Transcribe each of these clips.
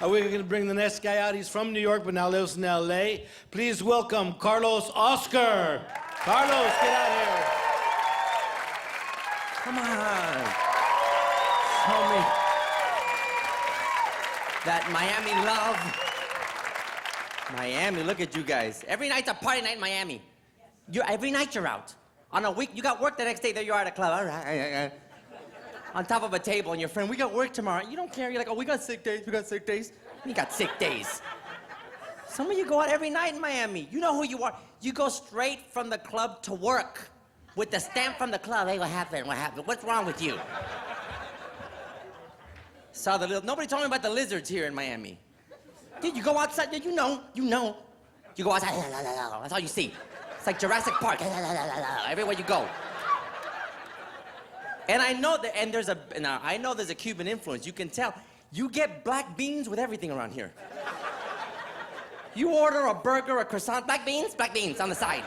We're going to bring the next guy out. He's from New York, but now lives in L.A. Please welcome Carlos Oscar. Carlos, get out here. Come on. Show me that Miami love. Miami, look at you guys. Every night's a party night in Miami. Every night you're out. On a week, you got work the next day, there you are at a club. All right. On top of a table, and your friend, we got work tomorrow. You don't care. You're like, oh, we got sick days. You got sick days. Some of you go out every night in Miami. You know who you are. You go straight from the club to work with the stamp from the club. Hey, what happened? What's wrong with you? Nobody told me about the lizards here in Miami. Dude, you go outside, you know. You go outside, that's all you see. It's like Jurassic Park, everywhere you go. And I know that, I know there's a Cuban influence. You can tell. You get black beans with everything around here. You order a burger, a croissant, black beans on the side.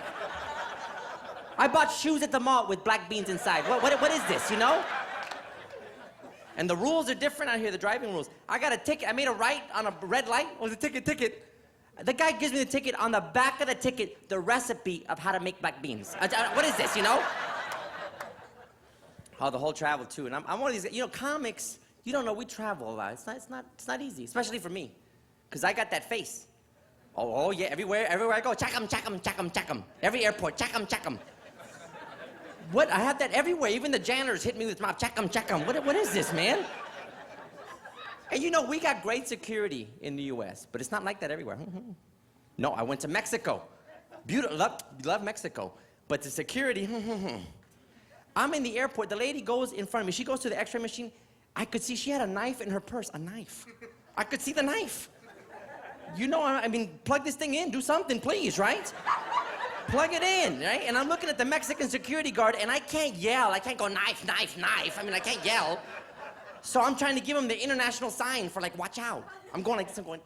I bought shoes at the mall with black beans inside. What is this, you know? And the rules are different out here, the driving rules. I got a ticket, I made a right on a red light. It was a ticket. The guy gives me the ticket, on the back of the ticket, the recipe of how to make black beans. What is this, you know? Oh, the whole travel too. And I'm one of these, you know, comics, you don't know, we travel a lot. It's not easy, especially for me. Because I got that face. Oh yeah, everywhere I go, check 'em. Every airport, check 'em. What, I have that everywhere. Even the janitors hit me with mouth, check 'em. What is this, man? And you know, we got great security in the US, but it's not like that everywhere. No, I went to Mexico. Beautiful, love Mexico. But the security, I'm in the airport, the lady goes in front of me, she goes to the x-ray machine, I could see she had a knife in her purse, a knife. I could see the knife. You know, I mean, plug this thing in, do something, please, right? Plug it in, right? And I'm looking at the Mexican security guard, and I can't yell, I can't go knife. I mean, I can't yell. So I'm trying to give him the international sign for like, watch out. I'm going like this, I'm going.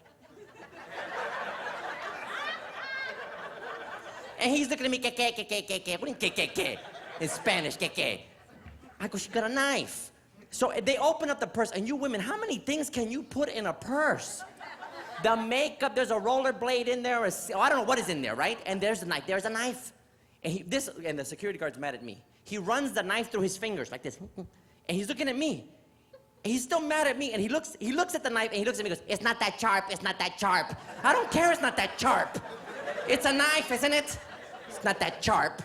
And he's looking at me, que. What do you mean, que? In Spanish, que. I go, she got a knife. So they open up the purse, and you women, how many things can you put in a purse? The makeup, there's a roller blade in there, I don't know what is in there, right? And there's a knife. And the security guard's mad at me. He runs the knife through his fingers like this. And he's looking at me. And he's still mad at me, and he looks at the knife, and he looks at me and goes, it's not that sharp. I don't care, it's not that sharp. It's a knife, isn't it? It's not that sharp.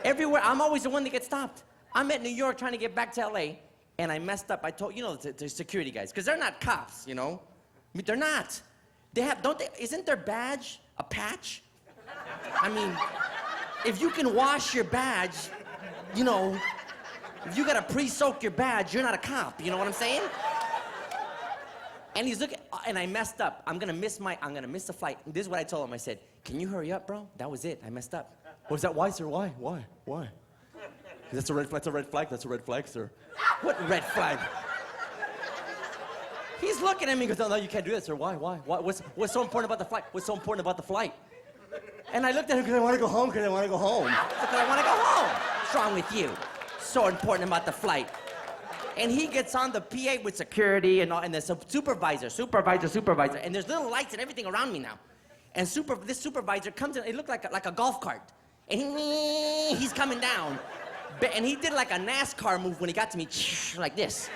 Everywhere, I'm always the one that gets stopped. I'm at New York trying to get back to LA, and I messed up. I told, you know, the security guys, because they're not cops, you know? I mean, they're not. Isn't their badge a patch? I mean, if you can wash your badge, you know, if you gotta pre-soak your badge, you're not a cop, you know what I'm saying? And he's looking, and I messed up. I'm gonna miss the flight. This is what I told him. I said, can you hurry up, bro? That was it, I messed up. Was that why, sir? Why? That's a red flag, sir. What red flag? He's looking at me and goes, no, you can't do that, sir. Why? What's so important about the flight? What's so important about the flight? And I looked at him because I want to go home, Because I want to go home. What's wrong with you? So important about the flight. And he gets on the PA with security and the supervisor. And there's little lights and everything around me now. And this supervisor comes in, it looked like a golf cart. And he's coming down. And he did like a NASCAR move when he got to me, like this.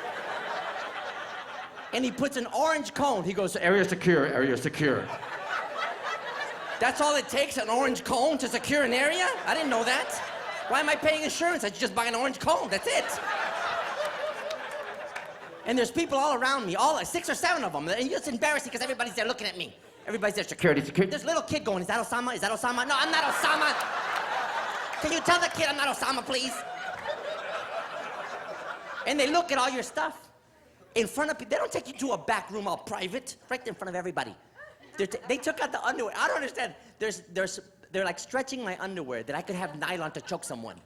And he puts an orange cone. He goes, area secure. That's all it takes, an orange cone to secure an area? I didn't know that. Why am I paying insurance? I should just buy an orange cone, that's it. And there's people all around me, 6 or 7 of them. And it's embarrassing because everybody's there looking at me. Everybody's there, security. There's a little kid going, is that Osama? No, I'm not Osama. Can you tell the kid I'm not Osama, please? And they look at all your stuff. In front of people, they don't take you to a back room all private, right in front of everybody. They took out the underwear. I don't understand. They're like stretching my underwear that I could have nylon to choke someone.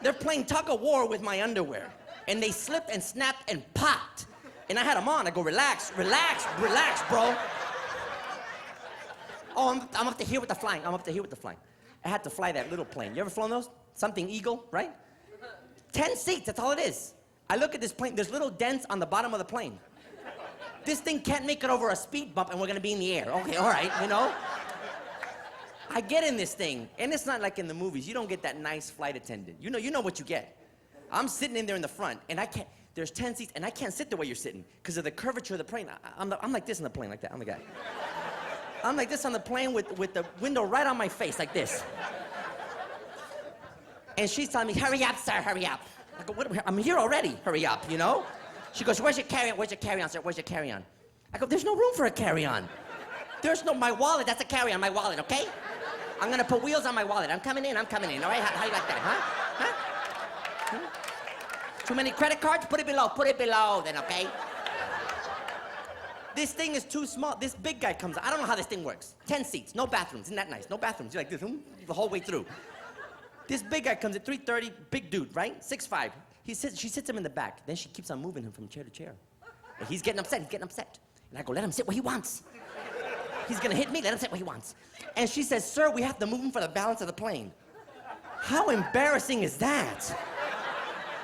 They're playing tug of war with my underwear. And they slipped and snapped and popped. And I had them on. I go, relax, bro. Oh, I'm up to here with the flying. I had to fly that little plane. You ever flown those? Something Eagle, right? 10 seats, that's all it is. I look at this plane, there's little dents on the bottom of the plane. This thing can't make it over a speed bump and we're gonna be in the air. Okay, all right, you know? I get in this thing, and it's not like in the movies. You don't get that nice flight attendant. You know what you get. I'm sitting in there in the front, and there's 10 seats, and I can't sit the way you're sitting because of the curvature of the plane. I'm like this in the plane, like that. I'm the guy. I'm like this on the plane with the window right on my face, like this. And she's telling me, hurry up, sir, hurry up. I go, what, I'm here already, hurry up, you know? She goes, where's your carry-on? Where's your carry-on, sir? Where's your carry-on? I go, there's no room for a carry-on. There's no, my wallet, that's a carry-on, my wallet, okay? I'm gonna put wheels on my wallet. I'm coming in, all right? How you like that, huh? Too many credit cards? Put it below then, okay? This thing is too small. This big guy comes, I don't know how this thing works. 10 seats, no bathrooms, isn't that nice? No bathrooms, you're like this, the whole way through. This big guy comes at 3:30, big dude, right? 6'5". She sits him in the back. Then she keeps on moving him from chair to chair. And he's getting upset. And I go, let him sit where he wants. He's gonna hit me, let him sit where he wants. And she says, sir, we have to move him for the balance of the plane. How embarrassing is that?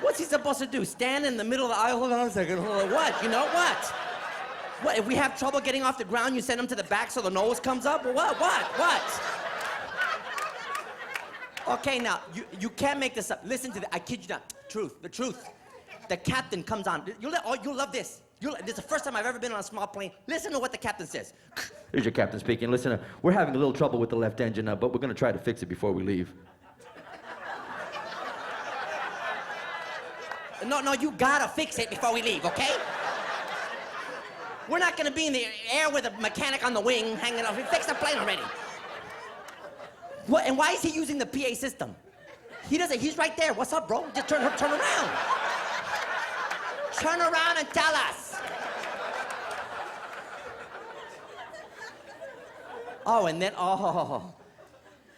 What's he supposed to do? Stand in the middle of the aisle? Hold on a second, what? You know what? What, if we have trouble getting off the ground, you send him to the back so the nose comes up? Or what? Okay, now, you can't make this up. Listen to this, I kid you not. The truth. The captain comes on. You'll love this. This is the first time I've ever been on a small plane. Listen to what the captain says. Here's your captain speaking. Listen, we're having a little trouble with the left engine, but we're going to try to fix it before we leave. No, you gotta fix it before we leave, okay? We're not gonna be in the air with a mechanic on the wing hanging off. We fixed the plane already. What? And why is he using the PA system? He doesn't. He's right there. What's up, bro? Just turn around. Turn around and tell us.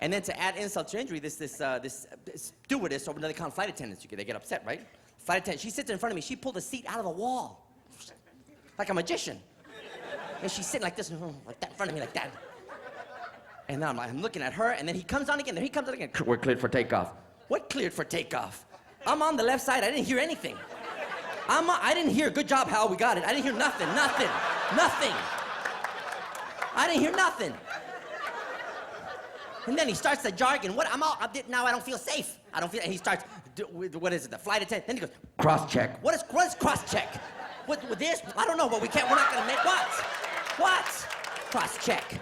And then to add insult to injury, this stewardess, or they call them flight attendants, they get upset, right? Flight attendant, she sits in front of me. She pulled a seat out of the wall, like a magician. And she's sitting like this, like that, in front of me, like that. And then I'm looking at her, and then he comes on again. We're cleared for takeoff. What cleared for takeoff? I'm on the left side. I didn't hear anything. I didn't hear, good job, Hal, we got it. I didn't hear nothing. I didn't hear nothing. And then he starts the jargon. Now I don't feel safe. And he starts, what is it, the flight attendant? Then he goes, Cross-check. What is cross-check? With this? I don't know, but we're not gonna make what? Cross-check.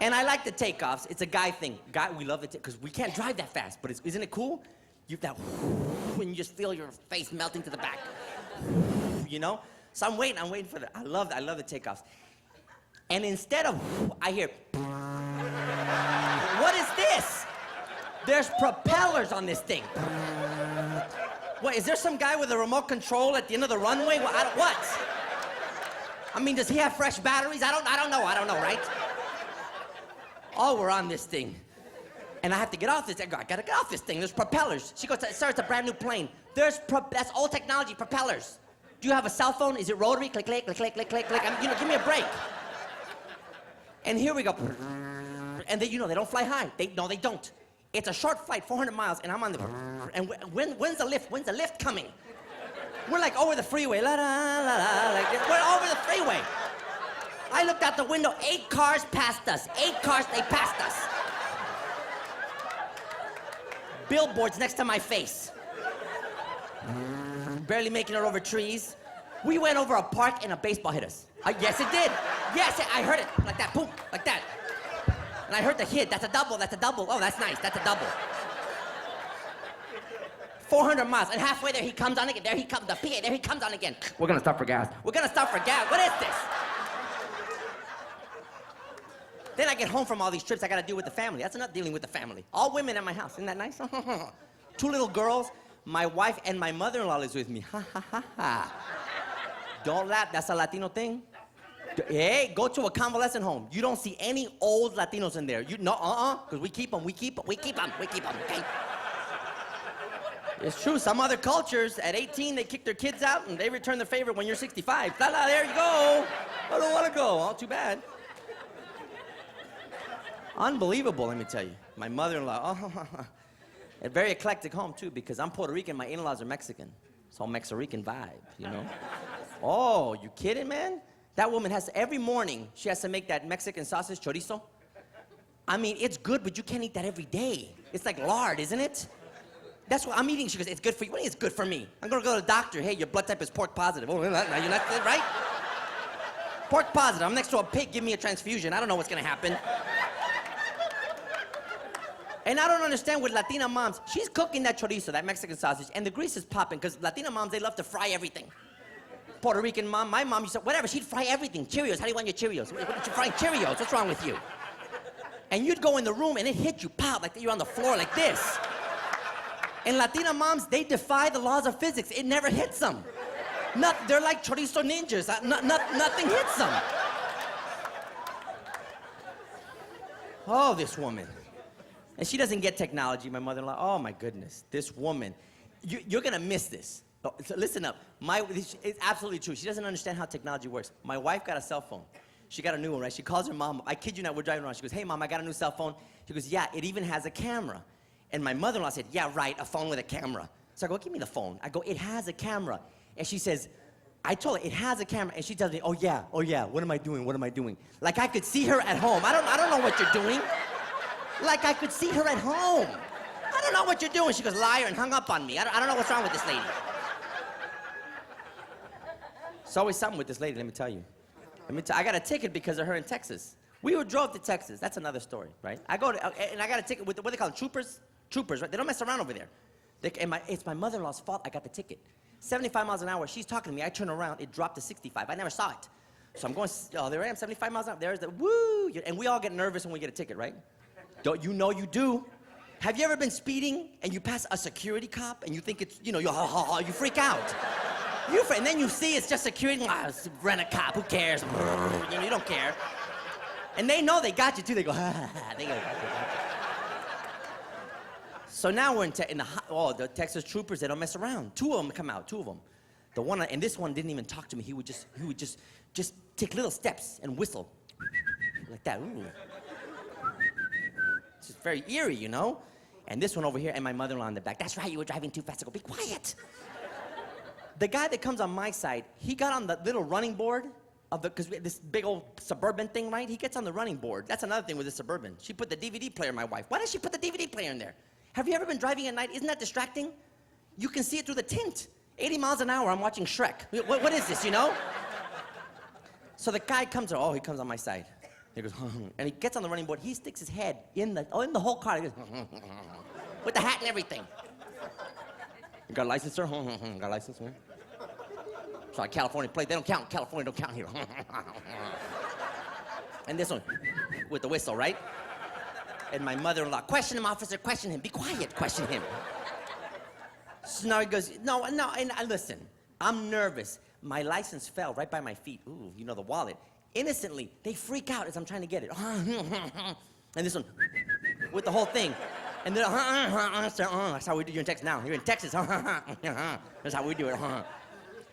And I like the takeoffs. It's a guy thing. We love it because we can't drive that fast, but isn't it cool? You have that when you just feel your face melting to the back. You know? So I'm waiting for I love the takeoffs. And instead of I hear what is this? There's propellers on this thing. What, is there some guy with a remote control at the end of the runway? What? I mean, does he have fresh batteries? I don't know, right? Oh, we're on this thing. And I have to get off this. I gotta get off this thing. There's propellers. She goes, sir, it's a brand new plane. That's old technology, propellers. Do you have a cell phone? Is it rotary? Click, click, click, click, click, click, click. Give me a break. And here we go. And they don't fly high. They don't. It's a short flight, 400 miles, and I'm on the. And when's the lift? When's the lift coming? We're like over the freeway, la la la la, like this. We're over the freeway. I looked out the window. 8 cars passed us. 8 cars, they passed us. Billboards next to my face. Barely making it over trees. We went over a park and a baseball hit us. Yes, it did. Yes, I heard it. Like that, boom, like that. And I heard the hit. That's a double. Oh, that's nice. That's a double. 400 miles. And halfway there, he comes on again. There he comes. The PA, there he comes on again. We're going to stop for gas. What is this? Then I get home from all these trips I got to deal with the family. That's not dealing with the family. All women at my house. Isn't that nice? 2 little girls. My wife and my mother-in-law lives with me. Ha, ha, ha, ha. Don't laugh. That's a Latino thing. Hey, go to a convalescent home. You don't see any old Latinos in there. Because we keep them, okay? It's true, some other cultures, at 18, they kick their kids out, and they return the favor when you're 65. Ta-da, there you go. I don't want to go. Oh, too bad. Unbelievable, let me tell you. My mother-in-law, a very eclectic home, too, because I'm Puerto Rican, my in-laws are Mexican. It's all Mexican vibe, you know? Oh, you kidding, man? That woman has, every morning, she has to make that Mexican sausage chorizo. I mean, it's good, but you can't eat that every day. It's like lard, isn't it? That's what I'm eating. She goes, it's good for you. What do you mean it's good for me? I'm gonna go to the doctor. Hey, your blood type is pork positive. Oh, now you're not, right? Pork positive. I'm next to a pig. Give me a transfusion. I don't know what's gonna happen. And I don't understand with Latina moms. She's cooking that chorizo, that Mexican sausage, and the grease is popping, because Latina moms, they love to fry everything. Puerto Rican mom, my mom used to, whatever, she'd fry everything. Cheerios, how do you want your Cheerios? What are you frying Cheerios? What's wrong with you? And you'd go in the room and it hit you, pop, like you're on the floor like this. And Latina moms, they defy the laws of physics. It never hits them. They're like chorizo ninjas. Nothing hits them. Oh, this woman. And she doesn't get technology, my mother-in-law. Oh, my goodness. This woman. You're going to miss this. Oh, so listen up. It's absolutely true. She doesn't understand how technology works. My wife got a cell phone. She got a new one, right? She calls her mom. I kid you not, we're driving around. She goes, hey, Mom, I got a new cell phone. She goes, yeah, it even has a camera. And my mother-in-law said, yeah, right, a phone with a camera. So I go, give me the phone. I go, it has a camera. And she says, I told her, it has a camera. And she tells me, oh, yeah, what am I doing? Like I could see her at home. I don't know what you're doing. Like I could see her at home. I don't know what you're doing. She goes, liar, and hung up on me. I don't know what's wrong with this lady. There's always something with this lady, let me tell you. I got a ticket because of her in Texas. We drove to Texas. That's another story, right? I got a ticket with, what they call them, troopers? Troopers, right? They don't mess around over there. It's my mother-in-law's fault I got the ticket. 75 miles an hour, she's talking to me. I turn around, it dropped to 65. I never saw it. So I'm going, oh, there I am, 75 miles an hour. There's the, woo! And we all get nervous when we get a ticket, right? Don't you know you do? Have you ever been speeding and you pass a security cop and you think it's, you freak out. And then you see it's just security, rent a cop, who cares? You don't care. And they know they got you too. They go, they got you. So now we're the Texas troopers, they don't mess around. Two of them come out, two of them. The one, and this one didn't even talk to me. He would just take little steps and whistle. Like that, ooh. It's just very eerie, you know? And this one over here, and my mother-in-law in the back. That's right, you were driving too fast. I go, be quiet. The guy that comes on my side, he got on the little running board because we had this big old Suburban thing, right? He gets on the running board. That's another thing with the Suburban. She put the DVD player, my wife. Why does she put the DVD player in there? Have you ever been driving at night? Isn't that distracting? You can see it through the tint. 80 miles an hour, I'm watching Shrek. What is this, you know? So the guy comes, he comes on my side. He goes, and he gets on the running board. He sticks his head in the whole car. He goes, with the hat and everything. You got a license, sir? Got a license, sir? Sorry, California plate. They don't count. California don't count here. And this one, with the whistle, right? And my mother-in-law, question him, officer, question him. Be quiet, question him. So now he goes, no, and listen, I'm nervous. My license fell right by my feet. Ooh, the wallet. Innocently, they freak out as I'm trying to get it. And this one, with the whole thing. And then, that's how we do. You're in Texas now. You're in Texas. That's how we do it.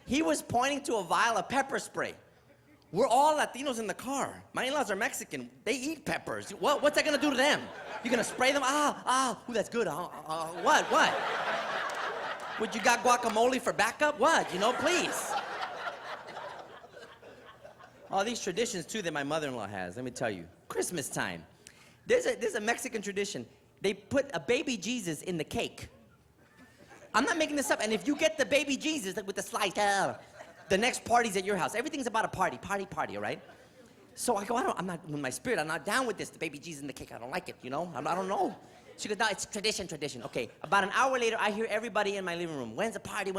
He was pointing to a vial of pepper spray. We're all Latinos in the car. My in-laws are Mexican. They eat peppers. What's that gonna do to them? You gonna spray them? Ooh, that's good. What? Would you got guacamole for backup? What? Please. All these traditions too that my mother-in-law has. Let me tell you. Christmas time. There's a Mexican tradition. They put a baby Jesus in the cake. I'm not making this up. And if you get the baby Jesus with the slice, the next party's at your house. Everything's about a party, all right? So I go, I'm not, with my spirit, I'm not down with this, the baby Jesus in the cake. I don't like it, I don't know. She goes, no, it's tradition. Okay, about an hour later, I hear everybody in my living room. When's the party?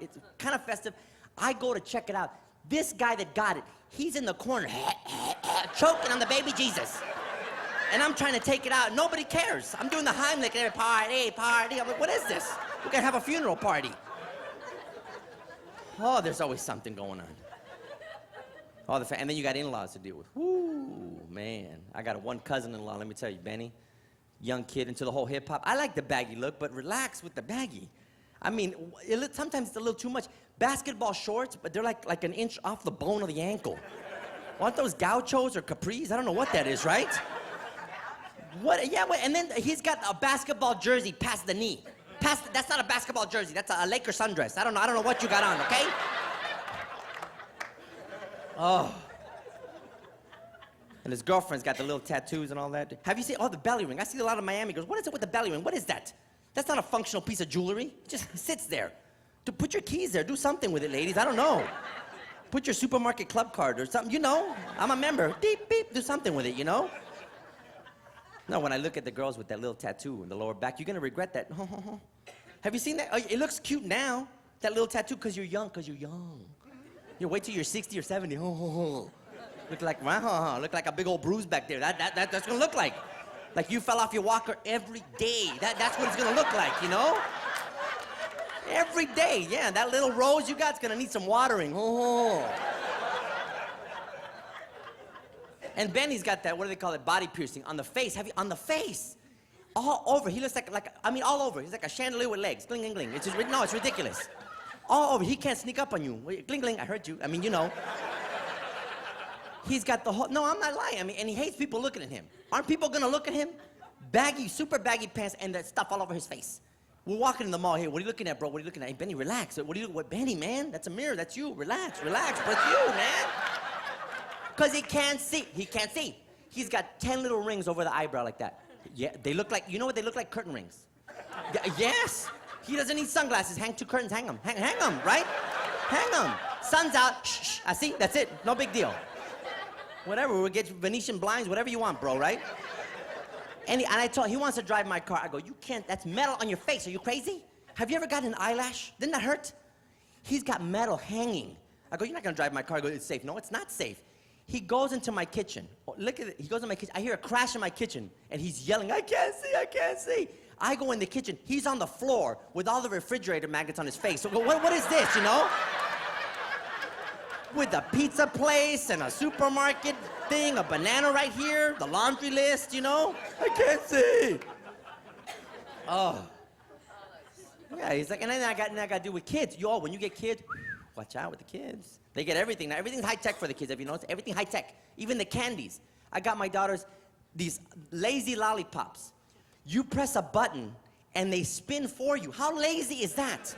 It's kind of festive. I go to check it out. This guy that got it, he's in the corner, choking on the baby Jesus. And I'm trying to take it out. Nobody cares. I'm doing the Heimlich, party. I'm like, what is this? We're gonna have a funeral party. Oh, there's always something going on. And then you got in-laws to deal with. Woo, man. I got one cousin-in-law, let me tell you, Benny. Young kid into the whole hip-hop. I like the baggy look, but relax with the baggy. I mean, sometimes it's a little too much. Basketball shorts, but they're like an inch off the bone of the ankle. Aren't those gauchos or capris? I don't know what that is, right? What? Yeah, and then he's got a basketball jersey past the knee. That's not a basketball jersey. That's a Laker sundress. I don't know what you got on, okay? Oh. And his girlfriend's got the little tattoos and all that. Have you seen, the belly ring? I see a lot of Miami girls. What is it with the belly ring? What is that? That's not a functional piece of jewelry. It just sits there. Put your keys there. Do something with it, ladies. I don't know. Put your supermarket club card or something. You know, I'm a member. Beep, beep. Do something with it, you know? No, when I look at the girls with that little tattoo in the lower back, you're going to regret that. Have you seen that? It looks cute now, that little tattoo, because you're young, You wait till you're 60 or 70. Look like, look like a big old bruise back there. That's gonna look like. Like you fell off your walker every day. That's what it's gonna look like, you know? Every day, yeah. That little rose you got's gonna need some watering. And Benny's got that, what do they call it, body piercing on the face. On the face. All over. He looks all over. He's like a chandelier with legs. Gling, gling, gling. It's ridiculous. All over. He can't sneak up on you. Gling, gling, I heard you. You know. He's got the whole, no, I'm not lying. And he hates people looking at him. Aren't people gonna look at him? Baggy, super baggy pants and that stuff all over his face. We're walking in the mall here. What are you looking at, bro? What are you looking at? Hey, Benny, relax. What, Benny, man? That's a mirror. That's you. Relax, bro. It's you, man. Because he can't see. He's got 10 little rings over the eyebrow like that. Yeah, they look like, you know what? They look like curtain rings. Yes. He doesn't need sunglasses. Hang 2 curtains. Hang them. Hang them, right? Hang them. Sun's out. Shh. I see. That's it. No big deal. Whatever, we'll get Venetian blinds, whatever you want, bro, right? And I told him, he wants to drive my car. I go, you can't, that's metal on your face. Are you crazy? Have you ever gotten an eyelash? Didn't that hurt? He's got metal hanging. I go, you're not gonna drive my car. I go, it's safe. No, it's not safe. He goes into my kitchen. Look at it, he goes in my kitchen. I hear a crash in my kitchen, and he's yelling, I can't see. I go in the kitchen, he's on the floor with all the refrigerator magnets on his face. So what is this, you know? With a pizza place and a supermarket thing, a banana right here, the laundry list, you know? I can't see. Oh. Yeah, he's like, and then I got to do with kids. When you get kids, watch out with the kids. They get everything. Now, everything's high-tech for the kids, have you noticed? Everything high-tech. Even the candies. I got my daughters these lazy lollipops. You press a button, and they spin for you. How lazy is that?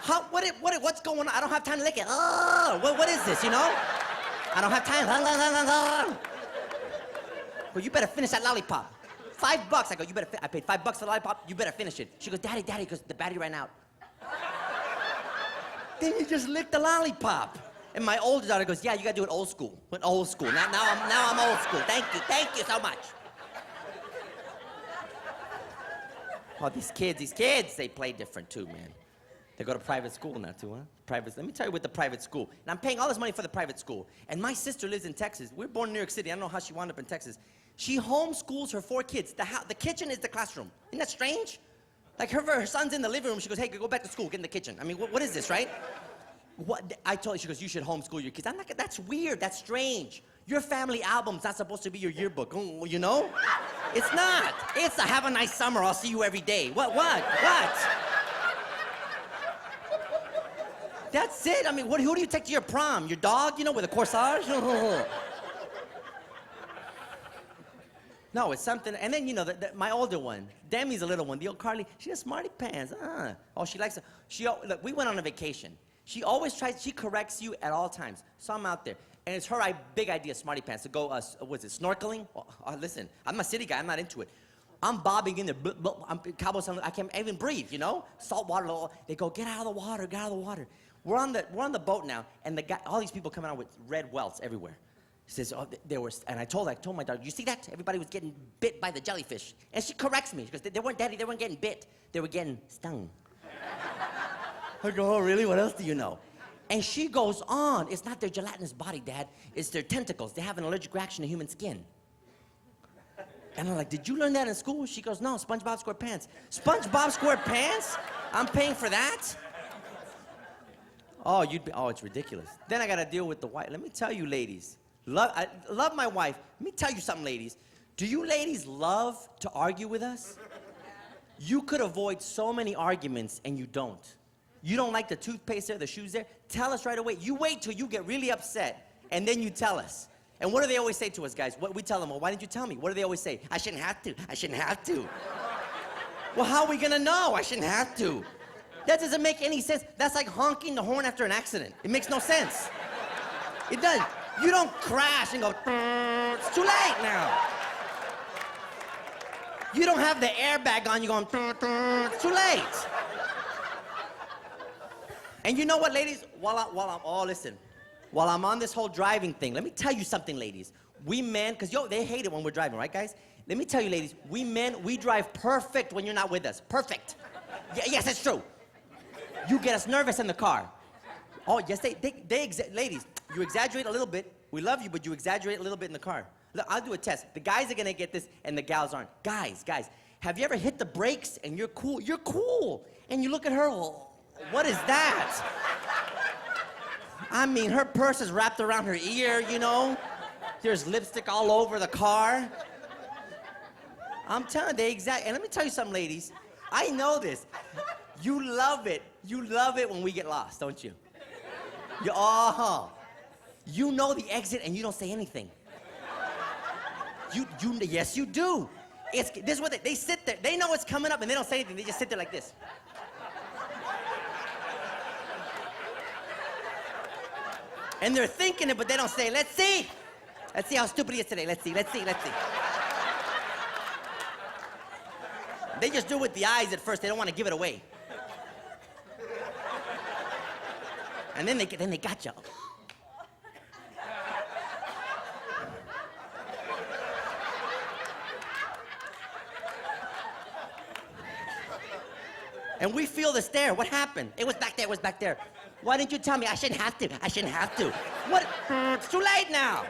What's going on? I don't have time to lick it. Oh, what is this, you know? I don't have time. Well, you better finish that lollipop. $5. I go, I paid $5 for the lollipop. You better finish it. She goes, Daddy, because the battery ran out. Then you just lick the lollipop. And my older daughter goes, yeah, you gotta do it old school. Went old school. Now I'm old school. Thank you so much. Oh, these kids, they play different too, man. They go to private school now too, huh? Let me tell you with the private school. And I'm paying all this money for the private school. And my sister lives in Texas. We're born in New York City. I don't know how she wound up in Texas. She homeschools her 4 kids. The kitchen is the classroom. Isn't that strange? Like her son's in the living room. She goes, hey, go back to school. Get in the kitchen. What is this, right? I told her, she goes, you should homeschool your kids. I'm not, that's weird. That's strange. Your family album's not supposed to be your yearbook, you know? It's not. It's a have a nice summer. I'll see you every day. What? That's it. Who do you take to your prom? Your dog, you know, with a corsage? No, it's something. And then, you know, my older one, Demi's a little one. The old Carly, she has smarty pants. Oh, she likes it. Look, we went on a vacation. She always she corrects you at all times. So I'm out there. And it's her big idea, smarty pants, to go, snorkeling? Listen, I'm a city guy. I'm not into it. I'm bobbing in there. I'm cowboy. I can't even breathe, you know? Salt water. They go, get out of the water. We're on the boat now, and all these people coming out with red welts everywhere. He says, and I told my daughter, you see that? Everybody was getting bit by the jellyfish. And she corrects me. She goes, they weren't getting bit. They were getting stung. I go, oh, really? What else do you know? And she goes on. It's not their gelatinous body, Dad. It's their tentacles. They have an allergic reaction to human skin. And I'm like, did you learn that in school? She goes, no, SpongeBob SquarePants. SpongeBob SquarePants? I'm paying for that? Oh, it's ridiculous. Then I got to deal with the wife. Let me tell you, ladies. I love my wife. Let me tell you something, ladies. Do you ladies love to argue with us? You could avoid so many arguments, and you don't. You don't like the toothpaste there, the shoes there? Tell us right away. You wait till you get really upset, and then you tell us. And what do they always say to us, guys? We tell them, well, why didn't you tell me? What do they always say? I shouldn't have to. Well, how are we going to know? I shouldn't have to. That doesn't make any sense. That's like honking the horn after an accident. It makes no sense. It does. You don't crash and go, it's too late now. You don't have the airbag on, you're going, it's too late. And you know what, ladies? While I'm on this whole driving thing, let me tell you something, ladies. We men, because they hate it when we're driving, right, guys? Let me tell you, ladies, we men, we drive perfect when you're not with us. Perfect. Yes, it's true. You get us nervous in the car. Oh, yes, ladies, you exaggerate a little bit. We love you, but you exaggerate a little bit in the car. Look, I'll do a test. The guys are gonna get this, and the gals aren't. Guys, have you ever hit the brakes and you're cool? You're cool. And you look at her, well, what is that? I mean, her purse is wrapped around her ear, you know? There's lipstick all over the car. I'm telling you, and let me tell you something, ladies. I know this. You love it. You love it when we get lost, don't you? You know the exit and you don't say anything. Yes, you do. This is what they sit there. They know it's coming up and they don't say anything. They just sit there like this. And they're thinking it, but they don't say, let's see. Let's see how stupid he is today. Let's see. They just do it with the eyes at first. They don't want to give it away. And then they got you. And we feel the stare. What happened? It was back there. Why didn't you tell me? I shouldn't have to. What? It's too late now.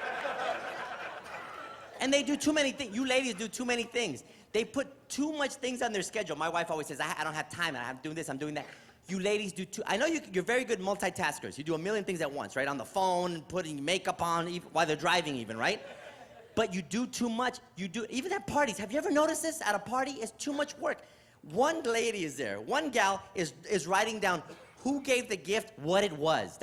And they do too many things. You ladies do too many things. They put too much things on their schedule. My wife always says, I don't have time. I'm doing this, I'm doing that. You ladies do too. I know you're very good multitaskers. You do a million things at once, right? On the phone, putting makeup on, while they're driving even, right? But you do too much. Even at parties. Have you ever noticed this? At a party, it's too much work. One lady is there. One gal is writing down who gave the gift, what it was.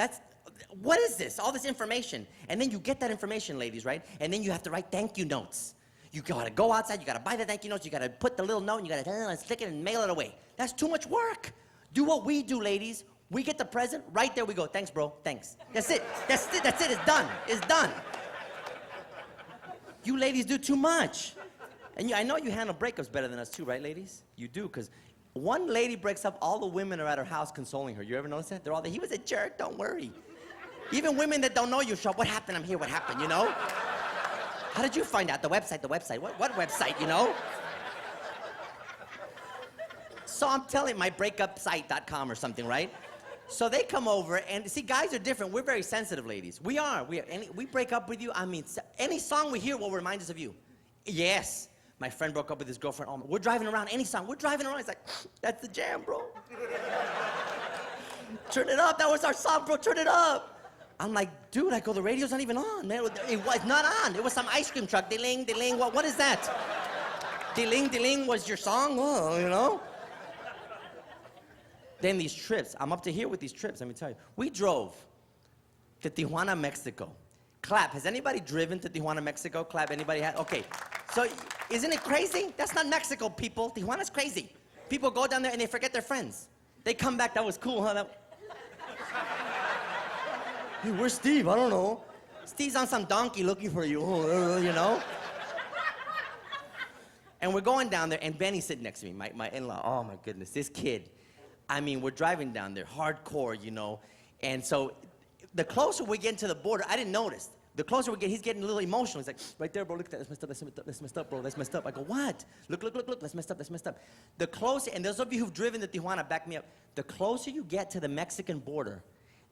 What is this? All this information. And then you get that information, ladies, right? And then you have to write thank you notes. You gotta go outside, you gotta buy the thank you notes, you gotta put the little note, and you gotta stick it and mail it away. That's too much work. Do what we do, ladies. We get the present, right there we go. Thanks, bro, thanks. That's it, it's done. You ladies do too much. And I know you handle breakups better than us too, right, ladies? You do, because one lady breaks up, all the women are at her house consoling her. You ever notice that? They're all there, he was a jerk, don't worry. Even women that don't know you show up, what happened, I'm here, what happened, you know? How did you find out? The website. What website, you know? So I'm telling my breakupsite.com or something, right? So they come over, and see, guys are different. We're very sensitive, ladies. We are. We break up with you. I mean, any song we hear will remind us of you. Yes. My friend broke up with his girlfriend. Oh, we're driving around, any song. We're driving around. He's like, that's the jam, bro. Turn it up. That was our song, bro. Turn it up. I'm like, dude, the radio's not even on, man. It was not on. It was some ice cream truck. Diling, diling. What is that? Diling, diling was your song? Oh, you know? Then these trips. I'm up to here with these trips, let me tell you. We drove to Tijuana, Mexico. Clap. Has anybody driven to Tijuana, Mexico? Clap. Anybody had? Okay. So, isn't it crazy? That's not Mexico, people. Tijuana's crazy. People go down there and they forget their friends. They come back, that was cool, huh? Hey, where's Steve? I don't know. Steve's on some donkey looking for you, you know? And we're going down there, and Benny's sitting next to me, my in-law. Oh, my goodness, this kid. I mean, we're driving down there, hardcore, you know? And so the closer we get to the border, I didn't notice. The closer we get, he's getting a little emotional. He's like, right there, bro, look at that. That's messed up, bro. That's messed up. I go, what? Look. That's messed up. The closer, and those of you who've driven to Tijuana, back me up. The closer you get to the Mexican border,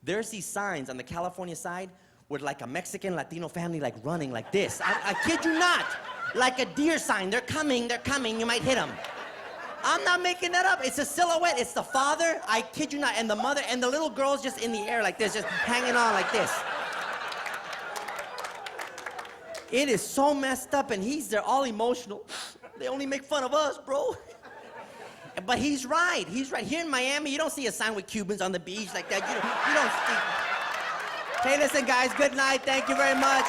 there's these signs on the California side with like a Mexican Latino family like running like this. I kid you not. Like a deer sign. They're coming. You might hit them. I'm not making that up. It's a silhouette. It's the father, I kid you not, and the mother, and the little girl's just in the air like this, just hanging on like this. It is so messed up, and he's there all emotional. They only make fun of us, bro. But he's right. Here in Miami, you don't see a sign with Cubans on the beach like that. You don't see. Hey, listen, guys, good night. Thank you very much.